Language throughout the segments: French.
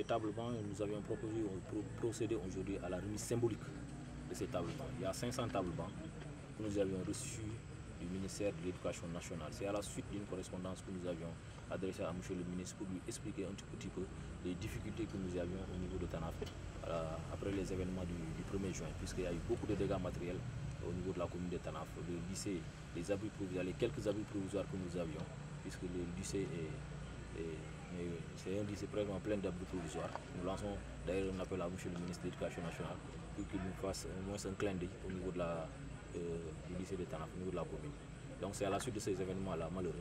les tables bancs, nous avions proposé, procédé aujourd'hui à la remise symbolique de ces tables bancs. Il y a 500 tables bancs que nous avions reçus du ministère de l'Éducation nationale. C'est à la suite d'une correspondance que nous avions adressée à M. le ministre pour lui expliquer un tout petit peu les difficultés que nous avions au niveau de Tanaf après les événements du 1er juin, puisqu'il y a eu beaucoup de dégâts matériels au niveau de la commune de Tanaf, le lycée, les abris provisoires, les quelques abris provisoires que nous avions, puisque le lycée c'est un lycée vraiment plein d'abris provisoires. Nous lançons d'ailleurs un appel à M. le ministre de l'Éducation nationale pour qu'il nous fasse au moins un clin d'œil au niveau de du lycée de Tanaf, au niveau de la commune. Donc c'est à la suite de ces événements-là malheureux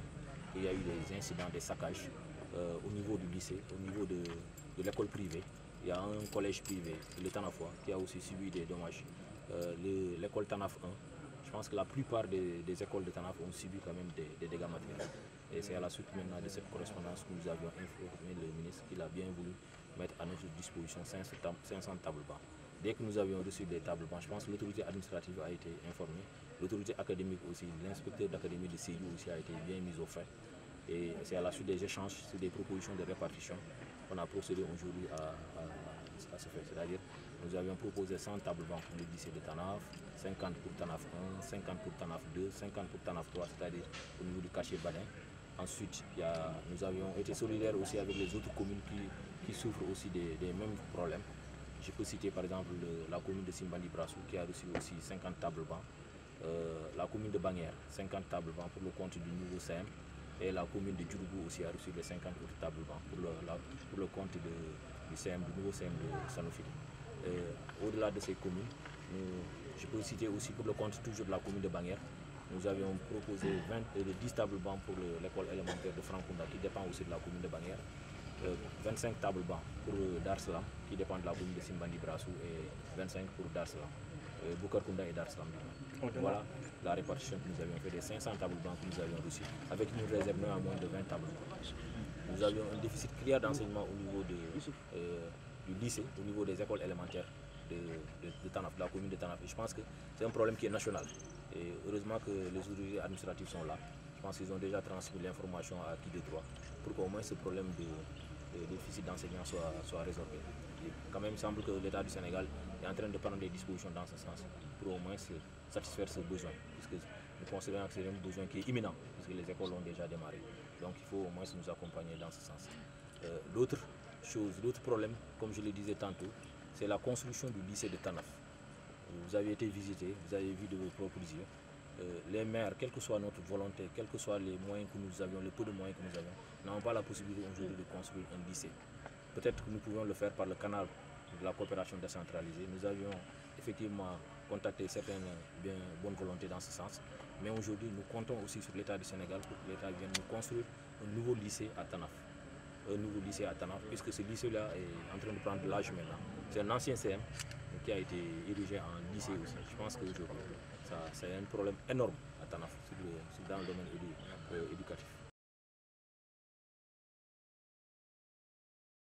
qu'il y a eu des incidents, des saccages au niveau du lycée, au niveau de l'école privée. Il y a un collège privé, le Tanafois, qui a aussi subi des dommages. L'école Tanaf 1, je pense que la plupart des écoles de Tanaf ont subi quand même des dégâts matériels. Et c'est à la suite maintenant de cette correspondance que nous avions informé le ministre qu'il a bien voulu mettre à notre disposition 500 tables bancs. Dès que nous avions reçu des tables bancs, je pense que l'autorité administrative a été informée, l'autorité académique aussi, l'inspecteur d'académie de Sédhiou aussi a été bien mis au fait. Et c'est à la suite des échanges, sur des propositions de répartition qu'on a procédé aujourd'hui à ce fait. C'est-à-dire nous avions proposé 100 tables bancs pour le lycée de Tanaf, 50 pour Tanaf 1, 50 pour Tanaf 2, 50 pour Tanaf 3, c'est-à-dire au niveau du cachet Badin. Ensuite, nous avions été solidaires aussi avec les autres communes qui souffrent aussi des mêmes problèmes. Je peux citer par exemple la commune de Simbandi Brassou qui a reçu aussi 50 tables bancs, la commune de Banguère, 50 tables bancs pour le compte du nouveau CM, et la commune de Djouroubou aussi a reçu les 50 autres tables bancs pour le compte du nouveau CM de Sanofi. Au-delà de ces communes, je peux citer aussi pour le compte toujours de la commune de Banguère, nous avions proposé 10 tables bancs pour l'école élémentaire de Francounda qui dépend aussi de la commune de Banguère, 25 tables bancs pour Darslam qui dépend de la commune de Simbandi Brassou et 25 pour Darslam, Boukarkounda et Darslam. Voilà la répartition que nous avions fait des 500 tables bancs que nous avions reçus, avec une réserve à moins de 20 tables bancs. Nous avions un déficit criard d'enseignement au niveau du lycée, au niveau des écoles élémentaires de Tanaf, de la commune de Tanaf. Et je pense que c'est un problème qui est national. Et heureusement que les autorités administratives sont là. Je pense qu'ils ont déjà transmis l'information à qui de droit pour qu'au moins ce problème de déficit d'enseignants soit résorbé. Et quand même, il semble que l'État du Sénégal est en train de prendre des dispositions dans ce sens pour au moins satisfaire ce besoin, puisque nous considérons que c'est un besoin qui est imminent, puisque les écoles ont déjà démarré. Donc il faut au moins nous accompagner dans ce sens. L'autre problème, comme je le disais tantôt, c'est la construction du lycée de Tanaf. Vous avez été visité, vous avez vu de vos propres yeux. Les maires, quelle que soit notre volonté, quels que soient les moyens que nous avions, le peu de moyens que nous avions, n'avons pas la possibilité aujourd'hui de construire un lycée. Peut-être que nous pouvions le faire par le canal de la coopération décentralisée. Nous avions effectivement contacté certaines bonnes volontés dans ce sens. Mais aujourd'hui, nous comptons aussi sur l'État du Sénégal pour que l'État vienne nous construire un nouveau lycée à Tanaf. Puisque ce lycée-là est en train de prendre de l'âge maintenant. C'est un ancien CM qui a été érigé en lycée aussi. Je pense qu'aujourd'hui, c'est un problème énorme à Tanaf dans le domaine éducatif.